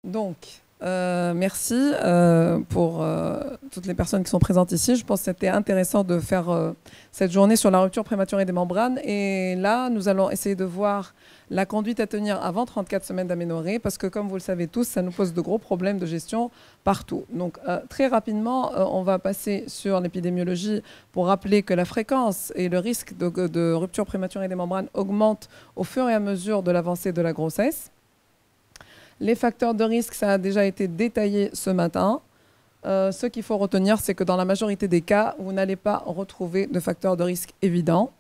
Donc, merci pour toutes les personnes qui sont présentes ici. Je pense que c'était intéressant de faire cette journée sur la rupture prématurée des membranes. Et là, nous allons essayer de voir la conduite à tenir avant 34 semaines d'aménorrhée, parce que comme vous le savez tous, ça nous pose de gros problèmes de gestion partout. Donc, très rapidement, on va passer sur l'épidémiologie pour rappeler que la fréquence et le risque de rupture prématurée des membranes augmentent au fur et à mesure de l'avancée de la grossesse. Les facteurs de risque, ça a déjà été détaillé ce matin. Ce qu'il faut retenir, c'est que dans la majorité des cas, vous n'allez pas retrouver de facteurs de risque évidents.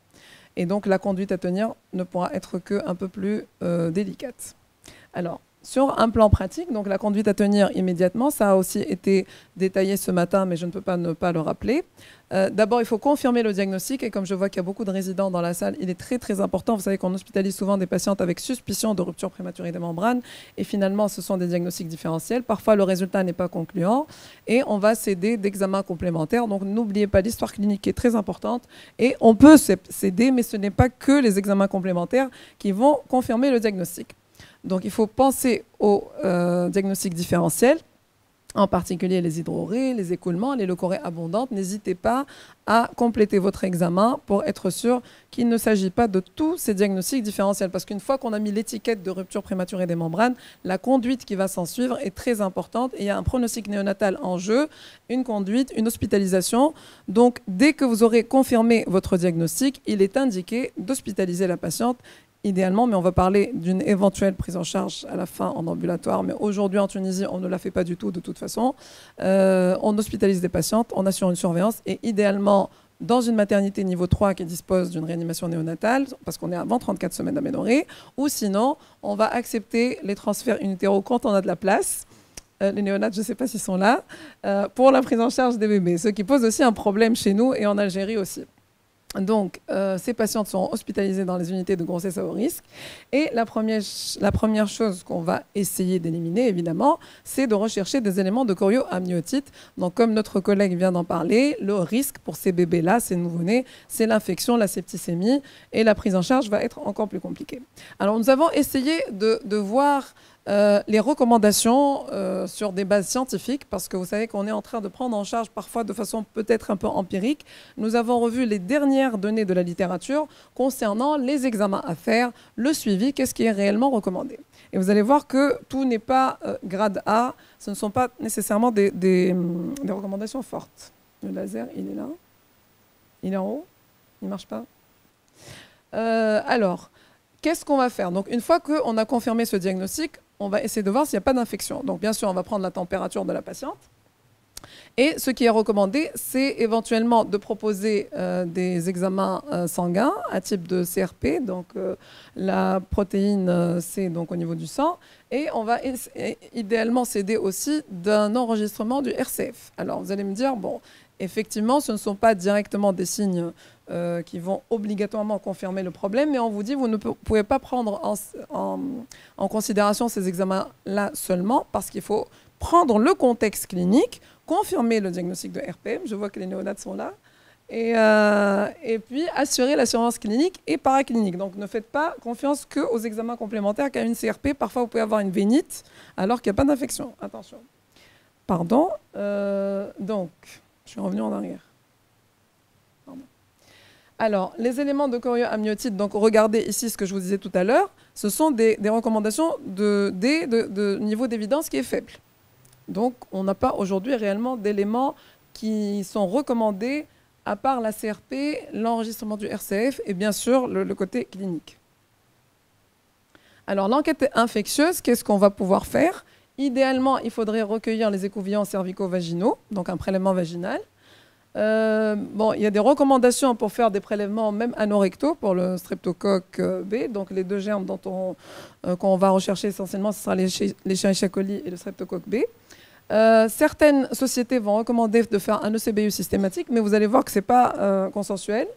Et donc, la conduite à tenir ne pourra être qu'un peu plus délicate. Alors, sur un plan pratique, donc la conduite à tenir immédiatement, ça a aussi été détaillé ce matin, mais je ne peux pas ne pas le rappeler. D'abord, il faut confirmer le diagnostic, et comme je vois qu'il y a beaucoup de résidents dans la salle, il est très très important. Vous savez qu'on hospitalise souvent des patientes avec suspicion de rupture prématurée des membranes, et finalement, ce sont des diagnostics différentiels. Parfois, le résultat n'est pas concluant, et on va s'aider d'examens complémentaires. Donc, n'oubliez pas l'histoire clinique qui est très importante, et on peut s'aider, mais ce n'est pas que les examens complémentaires qui vont confirmer le diagnostic. Donc, il faut penser au diagnostic différentiel, en particulier les hydrorrhées, les écoulements, les leucorrhées abondantes. N'hésitez pas à compléter votre examen pour être sûr qu'il ne s'agit pas de tous ces diagnostics différentiels. Parce qu'une fois qu'on a mis l'étiquette de rupture prématurée des membranes, la conduite qui va s'en suivre est très importante. Et il y a un pronostic néonatal en jeu, une conduite, une hospitalisation. Donc, dès que vous aurez confirmé votre diagnostic, il est indiqué d'hospitaliser la patiente idéalement, mais on va parler d'une éventuelle prise en charge à la fin en ambulatoire. Mais aujourd'hui, en Tunisie, on ne la fait pas du tout, de toute façon. On hospitalise des patientes, on assure une surveillance, et idéalement, dans une maternité niveau 3 qui dispose d'une réanimation néonatale, parce qu'on est avant 34 semaines d'aménorrhée, ou sinon, on va accepter les transferts unilatéraux quand on a de la place. Les néonates, je ne sais pas s'ils sont là, pour la prise en charge des bébés, ce qui pose aussi un problème chez nous et en Algérie aussi. Donc, ces patientes sont hospitalisées dans les unités de grossesse à haut risque. Et la première chose qu'on va essayer d'éliminer, évidemment, c'est de rechercher des éléments de chorioamniotite. Donc, comme notre collègue vient d'en parler, le risque pour ces bébés-là, ces nouveau-nés, c'est l'infection, la septicémie, et la prise en charge va être encore plus compliquée. Alors, nous avons essayé de voir les recommandations sur des bases scientifiques, parce que vous savez qu'on est en train de prendre en charge parfois de façon peut-être un peu empirique. Nous avons revu les dernières données de la littérature concernant les examens à faire, le suivi, qu'est-ce qui est réellement recommandé. Et vous allez voir que tout n'est pas grade A, ce ne sont pas nécessairement des recommandations fortes. Le laser, il est là, il est en haut, il ne marche pas. Alors, qu'est-ce qu'on va faire? Donc, une fois qu'on a confirmé ce diagnostic, on va essayer de voir s'il n'y a pas d'infection. Donc, bien sûr, on va prendre la température de la patiente. Et ce qui est recommandé, c'est éventuellement de proposer des examens sanguins à type de CRP, donc la protéine C donc, au niveau du sang. Et on va idéalement s'aider aussi d'un enregistrement du RCF. Alors, vous allez me dire, bon, effectivement, ce ne sont pas directement des signes qui vont obligatoirement confirmer le problème, mais on vous dit vous ne pouvez pas prendre en considération ces examens-là seulement, parce qu'il faut prendre le contexte clinique, confirmer le diagnostic de RPM, je vois que les néonates sont là, et puis assurer la surveillance clinique et paraclinique. Donc ne faites pas confiance qu'aux examens complémentaires, qu'à une CRP. Parfois vous pouvez avoir une vénite alors qu'il n'y a pas d'infection. Attention. Pardon. Donc, je suis revenue en arrière. Alors, les éléments de chorioamniotite, donc regardez ici ce que je vous disais tout à l'heure, ce sont des recommandations de niveau d'évidence qui est faible. Donc, on n'a pas aujourd'hui réellement d'éléments qui sont recommandés à part la CRP, l'enregistrement du RCF et bien sûr le côté clinique. Alors, l'enquête infectieuse, qu'est-ce qu'on va pouvoir faire? Idéalement, il faudrait recueillir les écouvillons cervico-vaginaux, donc un prélèvement vaginal. Bon, il y a des recommandations pour faire des prélèvements même anorectaux pour le streptocoque B. Donc les deux germes qu'on va rechercher essentiellement, ce sera l'Escherichia coli et le streptocoque B. Certaines sociétés vont recommander de faire un ECBU systématique, mais vous allez voir que ce n'est pas consensuel.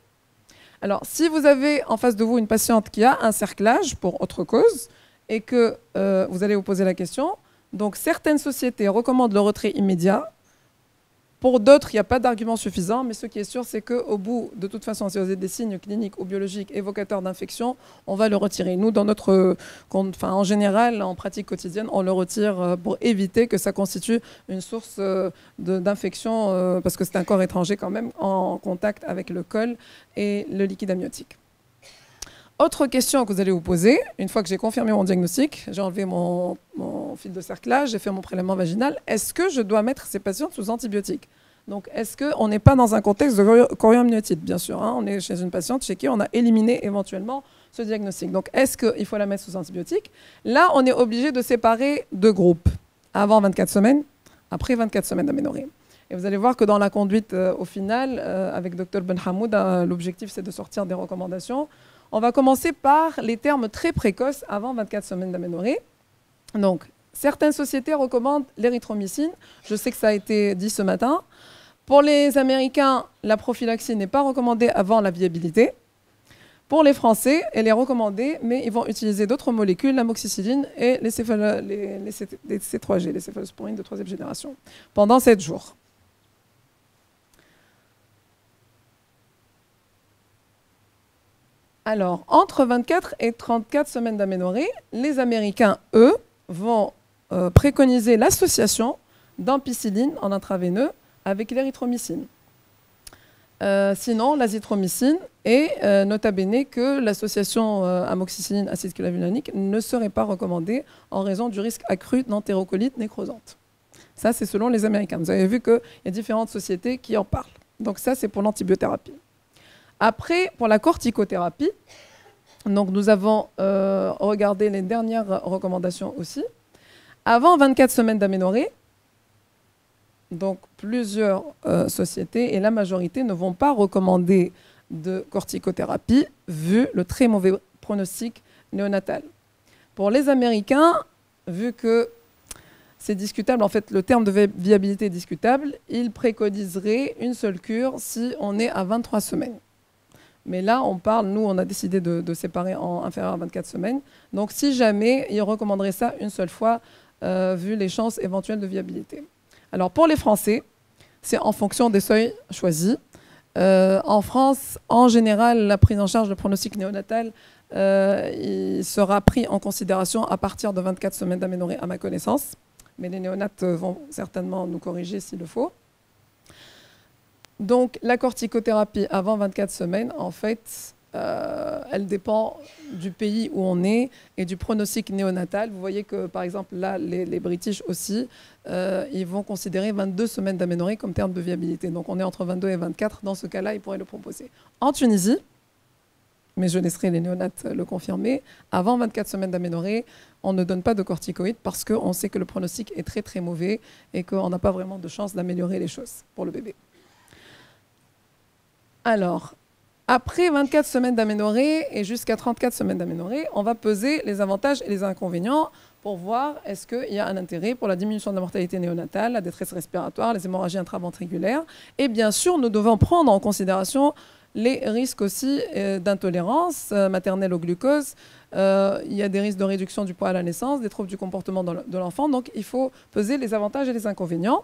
Alors, si vous avez en face de vous une patiente qui a un cerclage pour autre cause et que vous allez vous poser la question, donc certaines sociétés recommandent le retrait immédiat. Pour d'autres, il n'y a pas d'argument suffisant, mais ce qui est sûr, c'est qu'au bout, de toute façon, si vous avez des signes cliniques ou biologiques évocateurs d'infection, on va le retirer. Nous, dans notre, en général, en pratique quotidienne, on le retire pour éviter que ça constitue une source d'infection, parce que c'est un corps étranger quand même, en contact avec le col et le liquide amniotique. Autre question que vous allez vous poser, une fois que j'ai confirmé mon diagnostic, j'ai enlevé mon fil de cerclage, j'ai fait mon prélèvement vaginal, est-ce que je dois mettre ces patients sous antibiotiques? Donc, est-ce qu'on n'est pas dans un contexte de chorioamniotite? Bien sûr, hein, on est chez une patiente chez qui on a éliminé éventuellement ce diagnostic. Donc, est-ce qu'il faut la mettre sous antibiotiques? Là, on est obligé de séparer deux groupes, avant 24 semaines, après 24 semaines d'aménorrhée. Et vous allez voir que dans la conduite, au final, avec Dr Benhamoud, l'objectif, c'est de sortir des recommandations. On va commencer par les termes très précoces avant 24 semaines d'aménorrhée. Donc, certaines sociétés recommandent l'érythromycine. Je sais que ça a été dit ce matin. Pour les Américains, la prophylaxie n'est pas recommandée avant la viabilité. Pour les Français, elle est recommandée, mais ils vont utiliser d'autres molécules, l'amoxicilline et les C3G, les céphalosporines de troisième génération, pendant 7 jours. Alors, entre 24 et 34 semaines d'aménorrhée, les Américains, eux, vont préconiser l'association d'ampicilline en intraveineux avec l'érythromycine. Sinon, l'azithromycine et nota bene que l'association amoxicilline acide clavulanique ne serait pas recommandée en raison du risque accru d'entérocolite nécrosante. Ça, c'est selon les Américains. Vous avez vu qu'il y a différentes sociétés qui en parlent. Donc ça, c'est pour l'antibiothérapie. Après, pour la corticothérapie, donc nous avons regardé les dernières recommandations aussi. Avant 24 semaines d'aménorrhée, donc plusieurs sociétés et la majorité ne vont pas recommander de corticothérapie vu le très mauvais pronostic néonatal. Pour les Américains, vu que c'est discutable, en fait le terme de viabilité est discutable, ils préconiseraient une seule cure si on est à 23 semaines. Mais là, on parle, nous, on a décidé de séparer en inférieur à 24 semaines. Donc, si jamais, ils recommanderaient ça une seule fois, vu les chances éventuelles de viabilité. Alors, pour les Français, c'est en fonction des seuils choisis. En France, en général, la prise en charge de pronostic néonatal, il sera pris en considération à partir de 24 semaines d'aménorrhée, à ma connaissance. Mais les néonates vont certainement nous corriger s'il le faut. Donc, la corticothérapie avant 24 semaines, en fait, elle dépend du pays où on est et du pronostic néonatal. Vous voyez que, par exemple, là, les British aussi, ils vont considérer 22 semaines d'aménorrhée comme terme de viabilité. Donc, on est entre 22 et 24. Dans ce cas-là, ils pourraient le proposer. En Tunisie, mais je laisserai les néonates le confirmer, avant 24 semaines d'aménorrhée, on ne donne pas de corticoïdes parce qu'on sait que le pronostic est très, très mauvais et qu'on n'a pas vraiment de chance d'améliorer les choses pour le bébé. Alors, après 24 semaines d'aménorrhée et jusqu'à 34 semaines d'aménorrhée, on va peser les avantages et les inconvénients pour voir est-ce qu'il y a un intérêt pour la diminution de la mortalité néonatale, la détresse respiratoire, les hémorragies intraventriculaires. Et bien sûr, nous devons prendre en considération les risques aussi d'intolérance maternelle au glucose. Il y a des risques de réduction du poids à la naissance, des troubles du comportement de l'enfant. Donc, il faut peser les avantages et les inconvénients.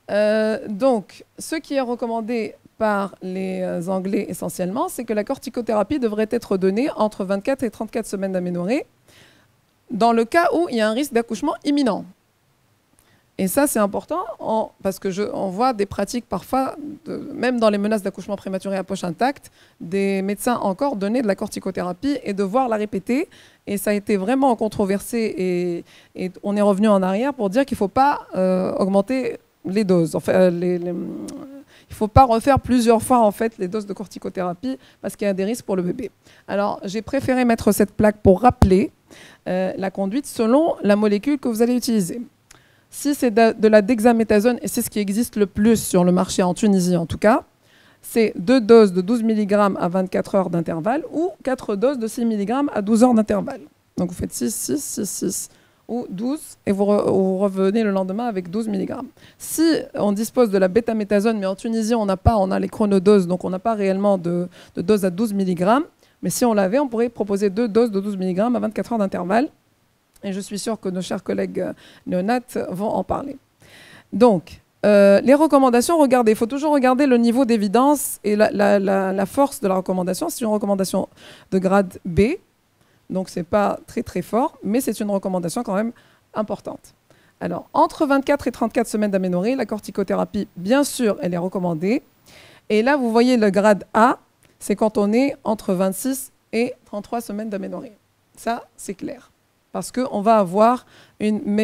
Donc, ce qui est recommandé par les Anglais essentiellement, c'est que la corticothérapie devrait être donnée entre 24 et 34 semaines d'aménorrhée dans le cas où il y a un risque d'accouchement imminent. Et ça, c'est important parce qu'on voit des pratiques parfois, même dans les menaces d'accouchement prématuré à poche intacte, des médecins encore donner de la corticothérapie et devoir la répéter. Et ça a été vraiment controversé et on est revenu en arrière pour dire qu'il ne faut pas augmenter les doses. Enfin, il ne faut pas refaire plusieurs fois en fait, les doses de corticothérapie parce qu'il y a des risques pour le bébé. Alors, j'ai préféré mettre cette plaque pour rappeler la conduite selon la molécule que vous allez utiliser. Si c'est de la dexaméthasone, et c'est ce qui existe le plus sur le marché en Tunisie en tout cas, c'est 2 doses de 12 mg à 24 heures d'intervalle ou 4 doses de 6 mg à 12 heures d'intervalle. Donc vous faites 6, 6, 6, 6 ou 12 et vous revenez le lendemain avec 12 mg. Si on dispose de la bêtaméthasone, mais en Tunisie on a les chronodoses, donc on n'a pas réellement de dose à 12 mg, mais si on l'avait, on pourrait proposer 2 doses de 12 mg à 24 heures d'intervalle. Et je suis sûre que nos chers collègues néonates vont en parler. Donc, Les recommandations, regardez, il faut toujours regarder le niveau d'évidence et la force de la recommandation. C'est une recommandation de grade B, donc ce n'est pas très très fort, mais c'est une recommandation quand même importante. Alors, entre 24 et 34 semaines d'aménorrhée, la corticothérapie, bien sûr, elle est recommandée. Et là, vous voyez le grade A, c'est quand on est entre 26 et 33 semaines d'aménorrhée. Ça, c'est clair. Parce qu'on va avoir une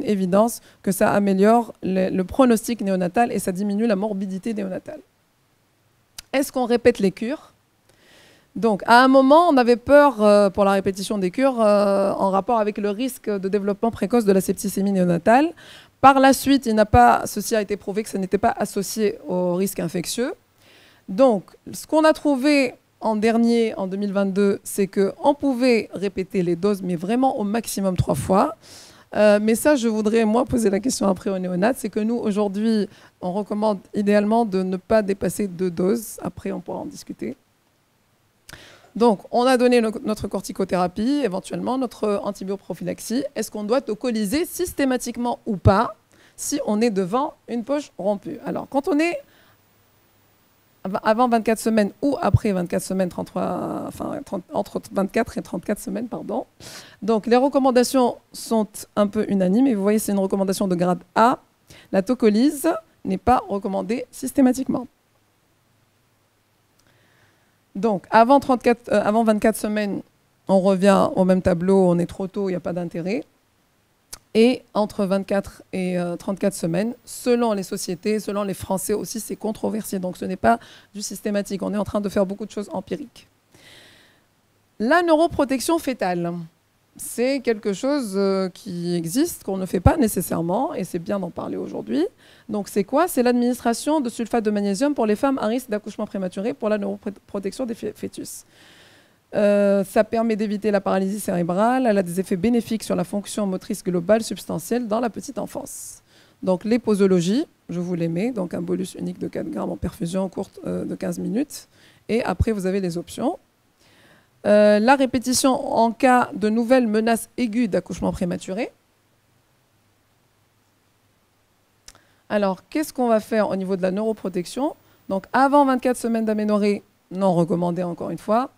évidence que ça améliore le pronostic néonatal et ça diminue la morbidité néonatale. Est-ce qu'on répète les cures? Donc, à un moment, on avait peur pour la répétition des cures en rapport avec le risque de développement précoce de la septicémie néonatale. Par la suite, ceci a été prouvé que ça n'était pas associé au risque infectieux. Donc, ce qu'on a trouvé en dernier, en 2022, c'est qu'on pouvait répéter les doses, mais vraiment au maximum 3 fois. Mais ça, je voudrais, moi, poser la question après aux néonates. C'est que nous, aujourd'hui, on recommande idéalement de ne pas dépasser 2 doses. Après, on pourra en discuter. Donc, on a donné notre corticothérapie, éventuellement notre antibioprophylaxie. Est-ce qu'on doit tocoliser systématiquement ou pas si on est devant une poche rompue? Alors, quand on est avant 24 semaines ou après 24 semaines, entre 24 et 34 semaines, pardon. Donc, les recommandations sont un peu unanimes. Et vous voyez, c'est une recommandation de grade A. La tocolyse n'est pas recommandée systématiquement. Donc, avant 24 semaines, on revient au même tableau, on est trop tôt, il n'y a pas d'intérêt. Et entre 24 et 34 semaines, selon les sociétés, selon les Français aussi, c'est controversé. Donc, ce n'est pas du systématique. On est en train de faire beaucoup de choses empiriques. La neuroprotection fœtale, c'est quelque chose qui existe, qu'on ne fait pas nécessairement, et c'est bien d'en parler aujourd'hui. Donc, c'est quoi? C'est l'administration de sulfate de magnésium pour les femmes à risque d'accouchement prématuré pour la neuroprotection des fœtus. Ça permet d'éviter la paralysie cérébrale. Elle a des effets bénéfiques sur la fonction motrice globale substantielle dans la petite enfance. Donc, les posologies, je vous les mets. Donc, un bolus unique de 4 grammes en perfusion courte de 15 minutes. Et après, vous avez les options. La répétition en cas de nouvelles menaces aiguës d'accouchement prématuré. Alors, qu'est-ce qu'on va faire au niveau de la neuroprotection? Donc, avant 24 semaines d'aménorrhée, non recommandé encore une fois.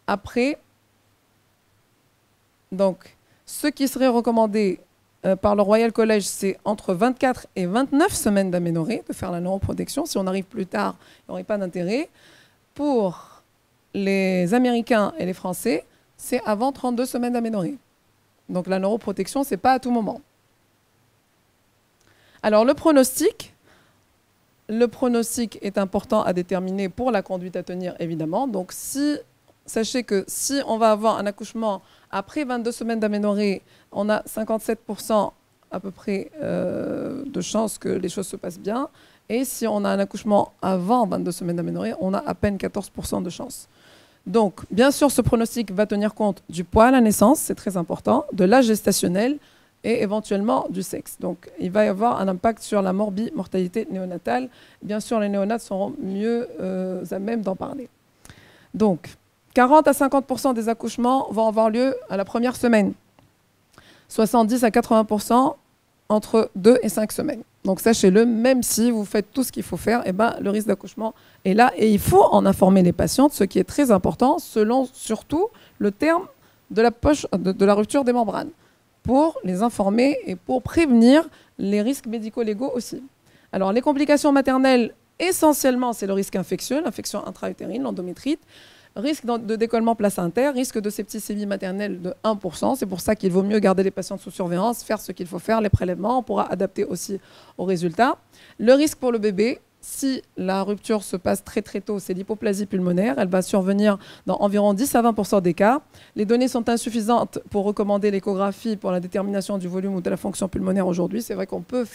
Après, donc, ce qui serait recommandé par le Royal College, c'est entre 24 et 29 semaines d'aménorrhée, de faire la neuroprotection. Si on arrive plus tard, il n'y aurait pas d'intérêt. Pour les Américains et les Français, c'est avant 32 semaines d'aménorrhée. Donc la neuroprotection, ce n'est pas à tout moment. Alors le pronostic est important à déterminer pour la conduite à tenir, évidemment. Donc sachez que si on va avoir un accouchement après 22 semaines d'aménorrhée, on a 57% à peu près de chances que les choses se passent bien. Et si on a un accouchement avant 22 semaines d'aménorrhée, on a à peine 14% de chances. Donc, bien sûr, ce pronostic va tenir compte du poids à la naissance, c'est très important, de l'âge gestationnel et éventuellement du sexe. Donc, il va y avoir un impact sur la mortalité néonatale. Bien sûr, les néonates seront mieux à même d'en parler. Donc, 40 à 50% des accouchements vont avoir lieu à la première semaine. 70 à 80% entre 2 et 5 semaines. Donc sachez-le, même si vous faites tout ce qu'il faut faire, eh ben, le risque d'accouchement est là. Et il faut en informer les patientes, ce qui est très important, selon surtout le terme de la rupture des membranes, pour les informer et pour prévenir les risques médico-légaux aussi. Alors les complications maternelles, essentiellement, c'est le risque infectieux, l'infection intra-utérine, l'endométrite, risque de décollement placentaire, risque de septicémie maternelle de 1%. C'est pour ça qu'il vaut mieux garder les patientes sous surveillance, faire ce qu'il faut faire, les prélèvements. On pourra adapter aussi aux résultats. Le risque pour le bébé, si la rupture se passe très très tôt, c'est l'hypoplasie pulmonaire. Elle va survenir dans environ 10 à 20% des cas. Les données sont insuffisantes pour recommander l'échographie pour la détermination du volume ou de la fonction pulmonaire aujourd'hui. C'est vrai qu'on peut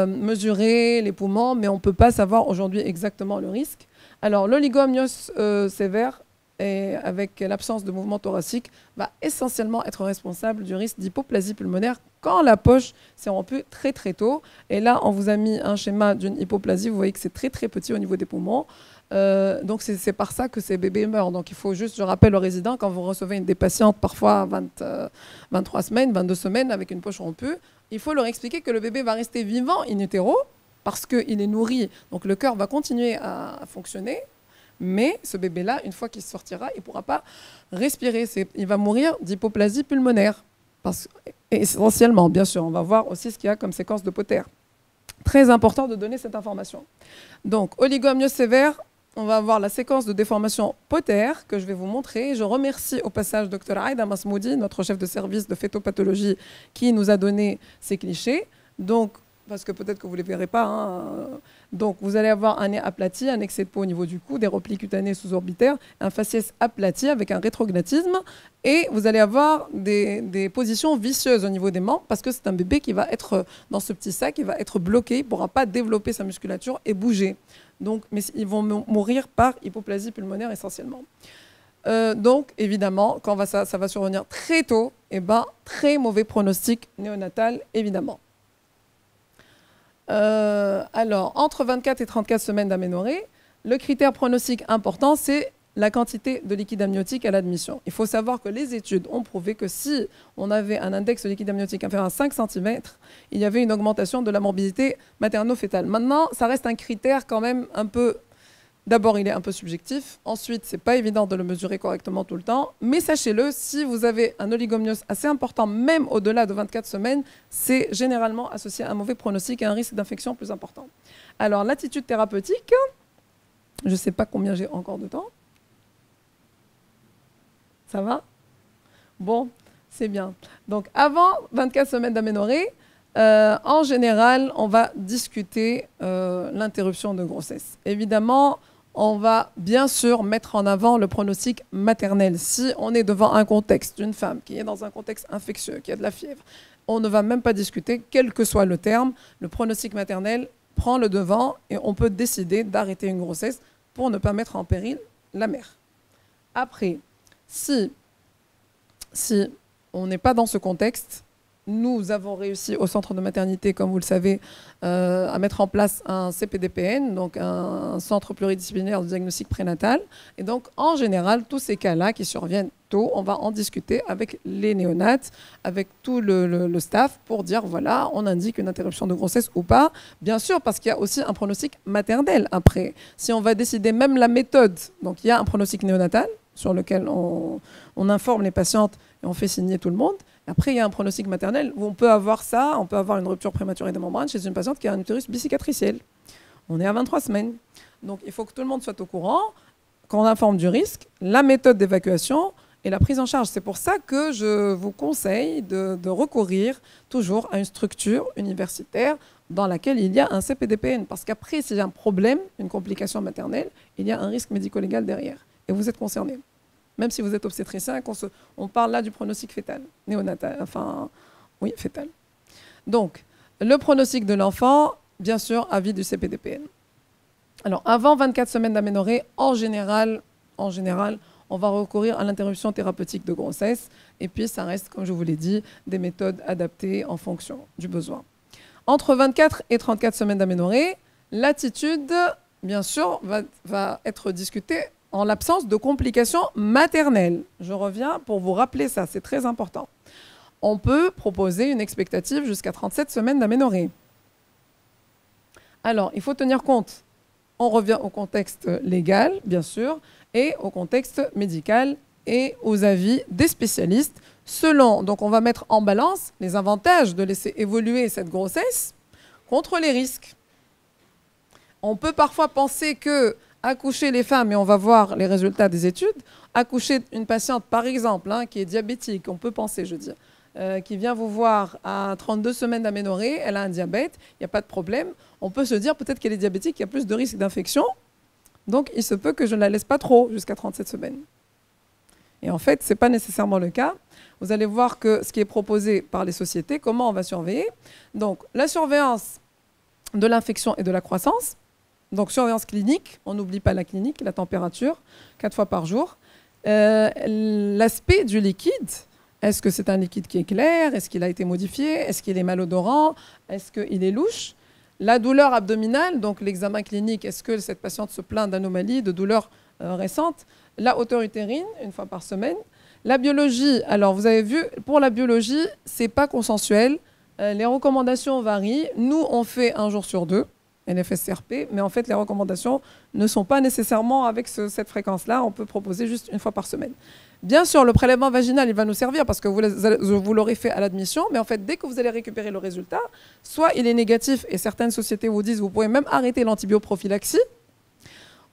mesurer les poumons, mais on ne peut pas savoir aujourd'hui exactement le risque. Alors, l'oligomyose sévère, et avec l'absence de mouvement thoracique, va essentiellement être responsable du risque d'hypoplasie pulmonaire quand la poche s'est rompue très très tôt. Et là, on vous a mis un schéma d'une hypoplasie. Vous voyez que c'est très très petit au niveau des poumons. Donc c'est par ça que ces bébés meurent. Donc il faut juste, je rappelle aux résidents, quand vous recevez des patientes parfois 23 semaines, 22 semaines avec une poche rompue, il faut leur expliquer que le bébé va rester vivant in utero parce qu'il est nourri. Donc le cœur va continuer à fonctionner. Mais ce bébé-là, une fois qu'il sortira, il ne pourra pas respirer. Il va mourir d'hypoplasie pulmonaire. Essentiellement, bien sûr. On va voir aussi ce qu'il y a comme séquence de Potter. Très important de donner cette information. Donc, oligomyose sévère, on va avoir la séquence de déformation Potter que je vais vous montrer. Je remercie au passage Dr Aïda Masmoudi, notre chef de service de phétopathologie, qui nous a donné ces clichés. Donc, parce que peut-être que vous ne les verrez pas. Hein. Donc, vous allez avoir un nez aplati, un excès de peau au niveau du cou, des replis cutanés sous-orbitaires, un faciès aplati avec un rétrognatisme, et vous allez avoir des positions vicieuses au niveau des membres, parce que c'est un bébé qui va être dans ce petit sac, il va être bloqué, il ne pourra pas développer sa musculature et bouger. Donc, mais ils vont mourir par hypoplasie pulmonaire essentiellement. Donc, évidemment, quand ça va survenir très tôt, très mauvais pronostic néonatal, évidemment. Alors, entre 24 et 34 semaines d'aménorrhée, le critère pronostic important, c'est la quantité de liquide amniotique à l'admission. Il faut savoir que les études ont prouvé que si on avait un index de liquide amniotique inférieur à 5 cm, il y avait une augmentation de la morbidité materno-fétale. Maintenant, ça reste un critère quand même un peu... D'abord, il est un peu subjectif. Ensuite, ce n'est pas évident de le mesurer correctement tout le temps. Mais sachez-le, si vous avez un oligomyose assez important, même au-delà de 24 semaines, c'est généralement associé à un mauvais pronostic et un risque d'infection plus important. Alors, l'attitude thérapeutique, je ne sais pas combien j'ai encore de temps. Ça va? Bon, c'est bien. Donc, avant 24 semaines d'aménorrhée, en général, on va discuter l'interruption de grossesse. Évidemment, on va bien sûr mettre en avant le pronostic maternel. Si on est devant un contexte d'une femme qui est dans un contexte infectieux, qui a de la fièvre, on ne va même pas discuter, quel que soit le terme, le pronostic maternel prend le devant et on peut décider d'arrêter une grossesse pour ne pas mettre en péril la mère. Après, si on n'est pas dans ce contexte, nous avons réussi au centre de maternité, comme vous le savez, à mettre en place un CPDPN, donc un centre pluridisciplinaire de diagnostic prénatal. Et donc, en général, tous ces cas-là qui surviennent tôt, on va en discuter avec les néonates, avec tout le staff pour dire, voilà, on indique une interruption de grossesse ou pas. Bien sûr, parce qu'il y a aussi un pronostic maternel après. Si on va décider même la méthode, donc il y a un pronostic néonatal sur lequel on informe les patientes et on fait signer tout le monde. Après, il y a un pronostic maternel où on peut avoir ça, on peut avoir une rupture prématurée des membranes chez une patiente qui a un utérus bicicatriciel. On est à 23 semaines. Donc, il faut que tout le monde soit au courant, qu'on informe du risque, la méthode d'évacuation et la prise en charge. C'est pour ça que je vous conseille de recourir toujours à une structure universitaire dans laquelle il y a un CPDPN. Parce qu'après, s'il y a un problème, une complication maternelle, il y a un risque médico-légal derrière. Et vous êtes concerné. Même si vous êtes obstétricien, on parle là du pronostic fœtal, néonatal, enfin, oui, fœtal. Donc, le pronostic de l'enfant, bien sûr, avis du CPDPN. Alors, avant 24 semaines d'aménorrhée, en général, on va recourir à l'interruption thérapeutique de grossesse. Et puis, ça reste, comme je vous l'ai dit, des méthodes adaptées en fonction du besoin. Entre 24 et 34 semaines d'aménorrhée, l'attitude, bien sûr, va être discutée en l'absence de complications maternelles. Je reviens pour vous rappeler ça, c'est très important. On peut proposer une expectative jusqu'à 37 semaines d'aménorrhée. Alors, il faut tenir compte, on revient au contexte légal, bien sûr, et au contexte médical et aux avis des spécialistes. Donc on va mettre en balance les avantages de laisser évoluer cette grossesse contre les risques. On peut parfois penser que accoucher les femmes, et on va voir les résultats des études, accoucher une patiente, par exemple, qui est diabétique, on peut penser, je veux dire, qui vient vous voir à 32 semaines d'aménorrhée, elle a un diabète, il n'y a pas de problème. On peut se dire peut-être qu'elle est diabétique, il y a plus de risques d'infection, donc il se peut que je ne la laisse pas trop jusqu'à 37 semaines. Et en fait, ce n'est pas nécessairement le cas. Vous allez voir que ce qui est proposé par les sociétés, comment on va surveiller. Donc, la surveillance de l'infection et de la croissance. Donc, surveillance clinique, on n'oublie pas la clinique, la température, 4 fois par jour. L'aspect du liquide, est-ce que c'est un liquide qui est clair? Est-ce qu'il a été modifié? Est-ce qu'il est malodorant? Est-ce qu'il est louche? La douleur abdominale, donc l'examen clinique, est-ce que cette patiente se plaint d'anomalies, de douleurs récentes? La hauteur utérine, une fois par semaine. La biologie, alors vous avez vu, pour la biologie, ce n'est pas consensuel. Les recommandations varient. Nous, on fait 1 jour sur 2, LFSCRP, mais en fait, les recommandations ne sont pas nécessairement avec cette fréquence-là. On peut proposer juste 1 fois par semaine. Bien sûr, le prélèvement vaginal, il va nous servir parce que vous l'aurez fait à l'admission, mais en fait, dès que vous allez récupérer le résultat, soit il est négatif, et certaines sociétés vous disent, vous pouvez même arrêter l'antibioprophylaxie.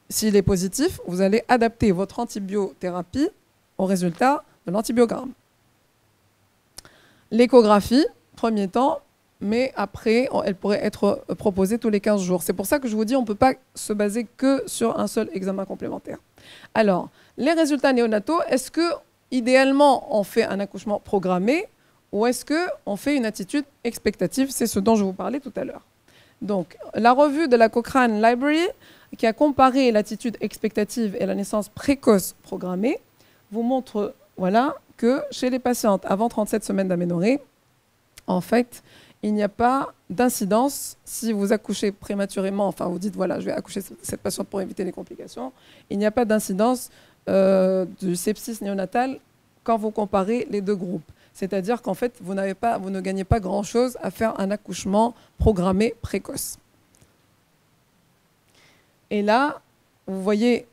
S'il est positif, vous allez adapter votre antibiothérapie au résultat de l'antibiogramme. L'échographie, premier temps, mais après, elle pourrait être proposée tous les 15 jours. C'est pour ça que je vous dis, on ne peut pas se baser que sur un seul examen complémentaire. Alors, les résultats néonataux, est-ce que, idéalement, on fait un accouchement programmé ou est-ce qu'on fait une attitude expectative? C'est ce dont je vous parlais tout à l'heure. Donc, la revue de la Cochrane Library, qui a comparé l'attitude expectative et la naissance précoce programmée, vous montre que chez les patientes avant 37 semaines d'aménorrhée, en fait, il n'y a pas d'incidence si vous accouchez prématurément, enfin vous dites voilà, je vais accoucher cette patiente pour éviter les complications, il n'y a pas d'incidence du sepsis néonatal quand vous comparez les 2 groupes. C'est-à-dire qu'en fait, vous ne gagnez pas grand-chose à faire un accouchement programmé précoce. Et là, vous voyez,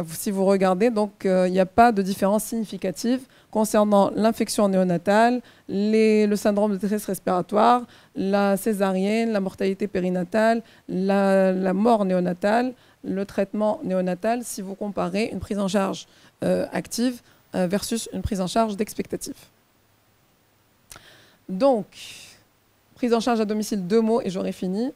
si vous regardez, donc il n'y a pas de différence significative concernant l'infection néonatale, le syndrome de détresse respiratoire, la césarienne, la mortalité périnatale, la mort néonatale, le traitement néonatal, si vous comparez une prise en charge active versus une prise en charge d'expectative. Donc, prise en charge à domicile, 2 mots et j'aurai fini.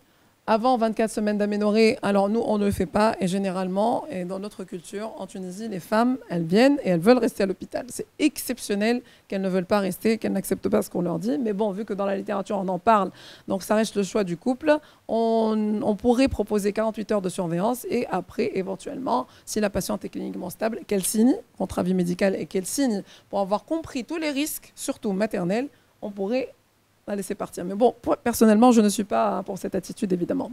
Avant 24 semaines d'aménorrhée, alors nous, on ne le fait pas. Et généralement, et dans notre culture, en Tunisie, les femmes, elles viennent et elles veulent rester à l'hôpital. C'est exceptionnel qu'elles ne veulent pas rester, qu'elles n'acceptent pas ce qu'on leur dit. Mais bon, vu que dans la littérature, on en parle, donc ça reste le choix du couple, on pourrait proposer 48 heures de surveillance et après, éventuellement, si la patiente est cliniquement stable, qu'elle signe, contre avis médical, et qu'elle signe pour avoir compris tous les risques, surtout maternels, on pourrait la laisser partir. Mais bon, personnellement, je ne suis pas pour cette attitude, évidemment.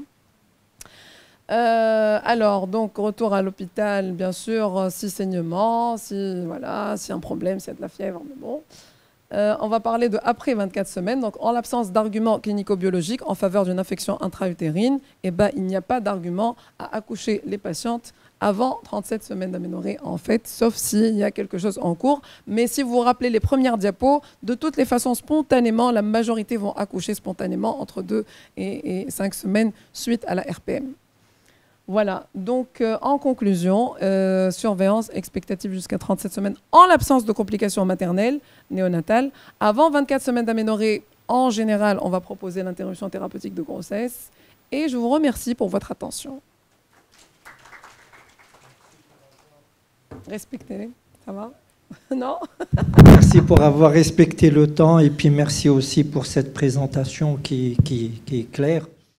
Alors, donc, retour à l'hôpital, bien sûr, si saignement, si un problème, s'il y a de la fièvre, mais bon. On va parler de après 24 semaines. Donc, en l'absence d'arguments clinico-biologiques en faveur d'une infection intra-utérine, il n'y a pas d'argument à accoucher les patientes avant 37 semaines d'aménorrhée, en fait, sauf s'il y a quelque chose en cours. Mais si vous vous rappelez les premières diapos, de toutes les façons, spontanément, la majorité vont accoucher spontanément entre 2 et 5 semaines suite à la RPM. Voilà, donc en conclusion, surveillance expectative jusqu'à 37 semaines en l'absence de complications maternelles, néonatales. Avant 24 semaines d'aménorrhée, en général, on va proposer l'interruption thérapeutique de grossesse. Et je vous remercie pour votre attention. Respectez, ça va? Non? Merci pour avoir respecté le temps et puis merci aussi pour cette présentation qui est claire.